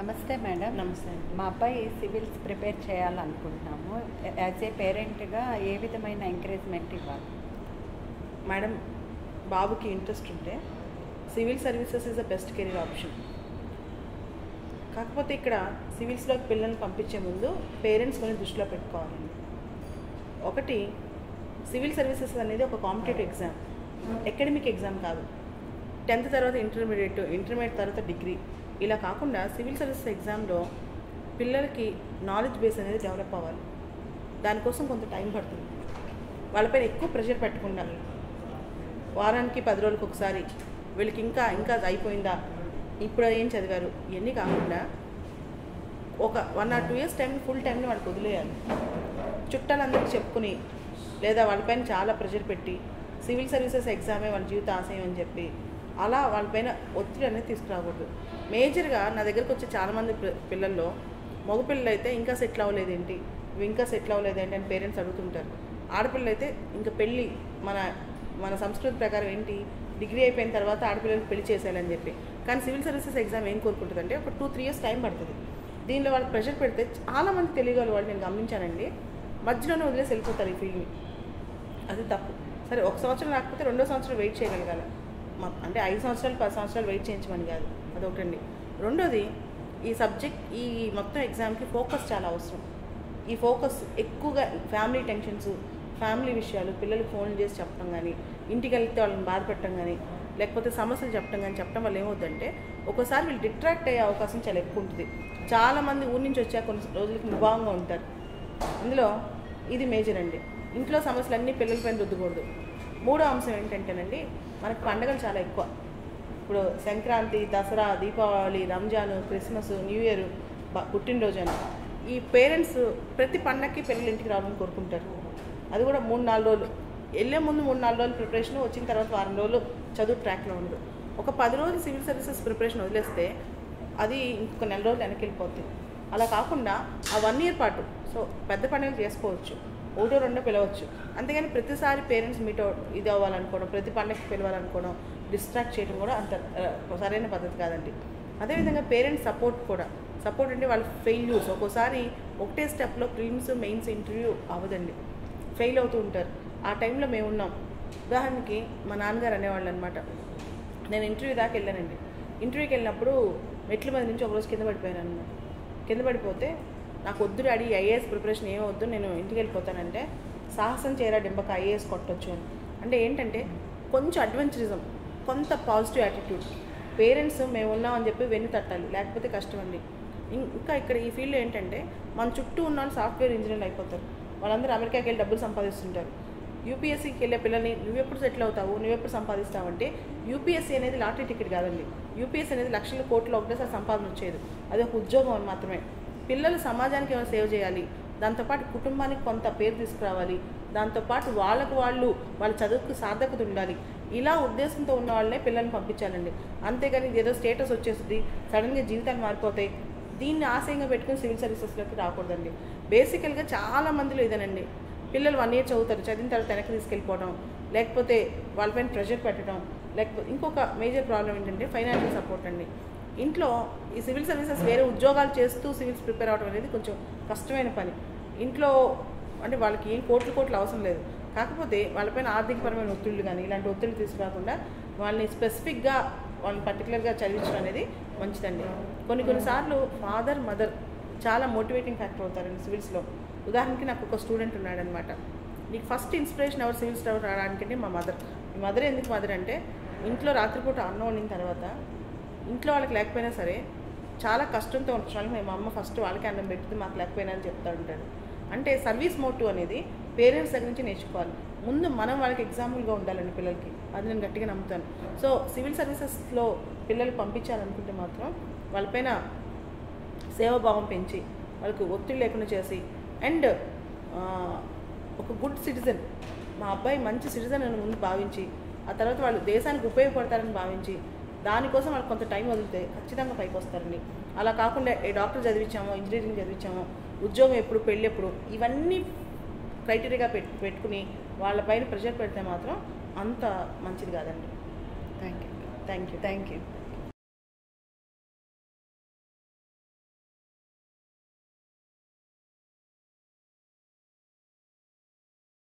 నమస్తే మేడం. నమస్తే. మా అబ్బాయి సివిల్స్ ప్రిపేర్ చేయాలనుకుంటున్నాము. యాజ్ ఏ పేరెంట్గా ఏ విధమైన ఎంకరేజ్మెంట్ ఇవ్వాలి? మేడం, బాబుకి ఇంట్రెస్ట్ ఉంటే civil services is the best career option. కాకపోతే ఇక్కడ సివిల్స్లోకి పిల్లల్ని పంపించే ముందు పేరెంట్స్ కొన్ని దృష్టిలో పెట్టుకోవాలండి. ఒకటి, సివిల్ సర్వీసెస్ అనేది ఒక కాంపిటేటివ్ ఎగ్జామ్, అకాడమిక్ ఎగ్జామ్ కాదు. 10th తర్వాత ఇంటర్మీడియట్ తర్వాత డిగ్రీ, ఇలా కాకుండా సివిల్ సర్వీసెస్ ఎగ్జామ్లో పిల్లలకి నాలెడ్జ్ బేస్ అనేది డెవలప్ అవ్వాలి. దానికోసం కొంత టైం పడుతుంది. వాళ్ళపైన ఎక్కువ ప్రెషర్ పెట్టకుండా వారానికి 10 రోజులకు ఒకసారి వీళ్ళకి ఇంకా అయిపోయిందా, ఇప్పుడు ఏం చదివారు, ఇవన్నీ కాకుండా ఒక 1 or 2 years టైం, ఫుల్ టైంని వాళ్ళకి వదిలేయాలి. చుట్టాలందరికీ చెప్పుకుని లేదా వాళ్ళపైన చాలా ప్రెషర్ పెట్టి సివిల్ సర్వీసెస్ ఎగ్జామే వాళ్ళ జీవిత ఆశయం అని చెప్పి అలా వాళ్ళపైన ఒత్తిడి అనేది తీసుకురాకూడదు. మేజర్గా నా దగ్గరకు వచ్చే చాలామంది పిల్లల్లో మగపిల్లలు అయితే ఇంకా సెటిల్ అవ్వలేదేంటి, ఇంకా సెటిల్ అవ్వలేదేంటి అని పేరెంట్స్ అడుగుతుంటారు. ఆడపిల్లలు అయితే ఇంకా పెళ్ళి మన సంస్కృతి ప్రకారం ఏంటి, డిగ్రీ అయిపోయిన తర్వాత ఆడపిల్లలకు పెళ్లి చేసేయాలని చెప్పి. కానీ సివిల్ సర్వీసెస్ ఎగ్జామ్ ఏం కోరుకుంటుందంటే ఒక 2-3 years టైం పడుతుంది. దీనిలో వాళ్ళకి ప్రెషర్ పెడితే చాలామంది తెలియగల వాళ్ళు నేను గమనించానండి, మధ్యలోనే వదిలేసి వెళ్ళిపోతారు ఈ ఫీల్డ్ని. అది తప్పు. సరే, 1 సంవత్సరం రాకపోతే 2వ సంవత్సరం వెయిట్ చేయగలగాలి. అంటే 5 సంవత్సరాలు 10 సంవత్సరాలు వెయిట్ చేయించమని కాదు, అదొకటండి. రెండోది, ఈ సబ్జెక్ట్ ఈ మొత్తం ఎగ్జామ్కి ఫోకస్ చాలా అవసరం. ఈ ఫోకస్ ఎక్కువగా ఫ్యామిలీ టెన్షన్స్, ఫ్యామిలీ విషయాలు, పిల్లలకు ఫోన్లు చేసి చెప్పడం కానీ, ఇంటికి వెళ్తే వాళ్ళని బాధపెట్టడం కానీ, లేకపోతే సమస్యలు చెప్పడం వల్ల ఏమవుతుందంటే ఒక్కోసారి వీళ్ళు డిట్రాక్ట్ అయ్యే అవకాశం చాలా ఎక్కువ ఉంటుంది. చాలామంది ఊరి నుంచి వచ్చాక కొన్ని రోజులకి ముభావంగా ఉంటారు. ఇందులో ఇది మేజర్ అండి. ఇంట్లో సమస్యలన్నీ పిల్లలపైన రుద్దకూడదు. మూడో అంశం ఏంటంటేనండి, మనకు పండుగలు చాలా ఎక్కువ. ఇప్పుడు Sankranti, Dasara, Deepavali, Ramzan, Christmas, new year, పుట్టినరోజు అని ఈ పేరెంట్స్ ప్రతి పండగకి పిల్లలు ఇంటికి రావాలని కోరుకుంటారు. అది కూడా 3-4 రోజులు వెళ్ళే ముందు 3-4 రోజులు ప్రిపరేషన్, వచ్చిన తర్వాత వారం రోజులు చదువు ట్రాక్లో ఉండదు. ఒక 10 రోజులు సివిల్ సర్వీసెస్ ప్రిపరేషన్ వదిలేస్తే అది ఇంకొక 4 రోజులు వెనక్కి వెళ్ళిపోతుంది. అలా కాకుండా ఆ 1 year పాటు పెద్ద పండుగలు చేసుకోవచ్చు, 1-2 పిలవచ్చు. అంతేగాని ప్రతిసారి పేరెంట్స్ మీట్ ఇది అవ్వాలనుకోవడం, ప్రతి పండుగకి పిలవాలనుకోవడం, డిస్ట్రాక్ట్ చేయడం కూడా అంత సరైన పద్ధతి కాదండి. అదేవిధంగా పేరెంట్స్ సపోర్ట్ అంటే వాళ్ళ ఫెయిల్యూర్స్, ఒక్కోసారి ఒకటే స్టెప్లో ప్రిలిమ్స్, మెయిన్స్, ఇంటర్వ్యూ అవ్వదండి, ఫెయిల్ అవుతూ ఉంటారు. ఆ టైంలో మేము ఉన్నాం. ఉదాహరణకి మా నాన్నగారు అనేవాళ్ళు అనమాట, నేను ఇంటర్వ్యూ దాకా వెళ్ళానండి. ఇంటర్వ్యూకి వెళ్ళినప్పుడు మెట్ల మీద నుంచి ఒకరోజు కింద పడిపోయాను అనమాట. కింద పడిపోతే నాకు వద్దు డాడీ, ఐఏఎస్ ప్రిపరేషన్ ఏమొద్దు, నేను ఇంటికి వెళ్ళిపోతానంటే, సాహసం చేయరా డింబక, ఐఏఎస్ కొట్టొచ్చు అని. అంటే ఏంటంటే కొంచెం అడ్వెంచరిజం, కొంత పాజిటివ్ యాటిట్యూడ్. పేరెంట్స్ మేము ఉన్నామని చెప్పి వెన్ను తట్టాలి, లేకపోతే కష్టం అండి. ఇంకా ఇక్కడ ఈ ఫీల్డ్లో ఏంటంటే మన చుట్టూ ఉన్న వాళ్ళు సాఫ్ట్వేర్ ఇంజనీర్లు అయిపోతారు. వాళ్ళందరూ అమెరికాకి వెళ్ళి డబ్బులు సంపాదిస్తుంటారు. యూపీఎస్సీకి వెళ్ళే పిల్లల్ని నువ్వెప్పుడు సెటిల్ అవుతావు, నువ్వెప్పుడు సంపాదిస్తావంటే, యూపీఎస్సీ అనేది లాటరీ టికెట్ కాదండి. యూపీఎస్సీ అనేది లక్షల కోట్లు ఒకటేసారి సంపాదన వచ్చేది, అది ఒక ఉద్యోగం అని మాత్రమే. పిల్లలు సమాజానికి ఏమైనా సేవ్ చేయాలి, దాంతోపాటు కుటుంబానికి కొంత పేరు తీసుకురావాలి, దాంతోపాటు వాళ్ళ చదువుకు సార్థకత ఉండాలి. ఇలా ఉద్దేశంతో ఉన్న వాళ్ళనే పిల్లల్ని పంపించాలండి. అంతేగాని ఏదో స్టేటస్ వచ్చేస్తుంది, సడన్గా జీవితాలు మారిపోతాయి, దీన్ని ఆశయంగా పెట్టుకుని సివిల్ సర్వీసెస్లోకి రాకూడదండి. బేసికల్గా చాలా మందిలో ఇదేనండి, పిల్లలు 1 year చదువుతారు, చదివిన తర్వాత వెనక్కి తీసుకెళ్ళిపోవడం, లేకపోతే వాళ్ళపైన ప్రెషర్ పెట్టడం. లేకపోతే ఇంకొక మేజర్ ప్రాబ్లం ఏంటంటే ఫైనాన్షియల్ సపోర్ట్ అండి. ఇంట్లో ఈ సివిల్ సర్వీసెస్ వేరే ఉద్యోగాలు చేస్తూ సివిల్స్ ప్రిపేర్ అవ్వడం అనేది కొంచెం కష్టమైన పని. ఇంట్లో అంటే వాళ్ళకి ఏం కోట్లు అవసరం లేదు, కాకపోతే వాళ్ళపైన ఆర్థికపరమైన ఒత్తిళ్ళు కానీ ఇలాంటి ఒత్తిళ్ళు తీసుకురాకుండా వాళ్ళని స్పెసిఫిక్గా వాళ్ళని పర్టికులర్గా చదివించడం అనేది మంచిదండి. కొన్నిసార్లు ఫాదర్, మదర్ చాలా మోటివేటింగ్ ఫ్యాక్టర్ అవుతారండి సివిల్స్లో. ఉదాహరణకి నాకు ఒక స్టూడెంట్ ఉన్నాడనమాట. నీకు ఫస్ట్ ఇన్స్పిరేషన్ ఎవరు సివిల్స్ రావడానికంటే మా మదర్. ఎందుకు మదర్ అంటే, ఇంట్లో రాత్రిపూట అన్నం వండిన తర్వాత ఇంట్లో వాళ్ళకి లేకపోయినా సరే చాలా కష్టంతో ఉంటున్నాను, మా అమ్మ ఫస్ట్ వాళ్ళకి అన్నం పెడుతుంది, మాకు లేకపోయినా అని చెప్తూ ఉంటాడు. అంటే సర్వీస్ మోటివ్ అనేది పేరెంట్స్ దగ్గర నుంచి నేర్చుకోవాలి. ముందు మనం వాళ్ళకి ఎగ్జాంపుల్గా ఉండాలండి పిల్లలకి, అది నేను గట్టిగా నమ్ముతాను. సో సివిల్ సర్వీసెస్లో పిల్లలు పంపించాలనుకుంటే మాత్రం వాళ్ళపైన సేవాభావం పెంచి, వాళ్ళకి ఒత్తిడి లేకుండా చేసి, అండ్ ఒక గుడ్ సిటిజన్, మా అబ్బాయి మంచి సిటిజన్ అని ముందు భావించి, ఆ తర్వాత వాళ్ళు దేశానికి ఉపయోగపడతారని భావించి, దానికోసం వాళ్ళకి కొంత టైం వదిలితే ఖచ్చితంగా పైకి వస్తారండి. అలా కాకుండా డాక్టర్ చదివించామో, ఇంజనీరింగ్ చదివించామో, ఉద్యోగం ఎప్పుడు, పెళ్ళి ఎప్పుడు, ఇవన్నీ క్రైటీరియాగా పెట్టుకుని వాళ్ళపైన ప్రెషర్ పెడితే మాత్రం అంత మంచిది కాదండి. Thank you.